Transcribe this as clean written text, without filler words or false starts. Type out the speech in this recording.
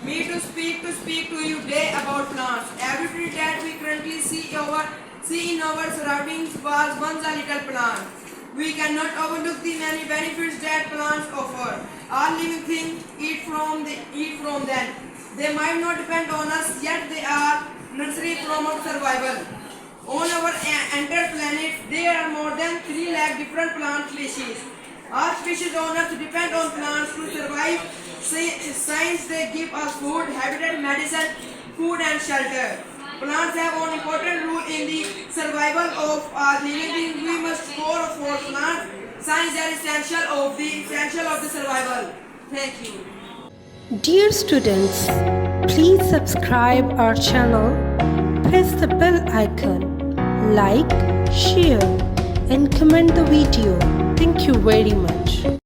Me to speak to you today about plants. Every tree that we currently see in our surroundings was once a little plant. We cannot overlook the many benefits that plants offer. All living things eat from them. They might not depend on us, yet they are necessary from our survival. On our entire planet, there are more than 3 lakh different plant species. All species on Earth depend on plants to survive. Science they give us food, habitat, medicine, food and shelter. Plants have an important role in the survival of our living beings. We must care for plants. Science is essential of the survival. Thank you. Dear students, please subscribe our channel, press the bell icon, like, share and comment the video. Thank you very much.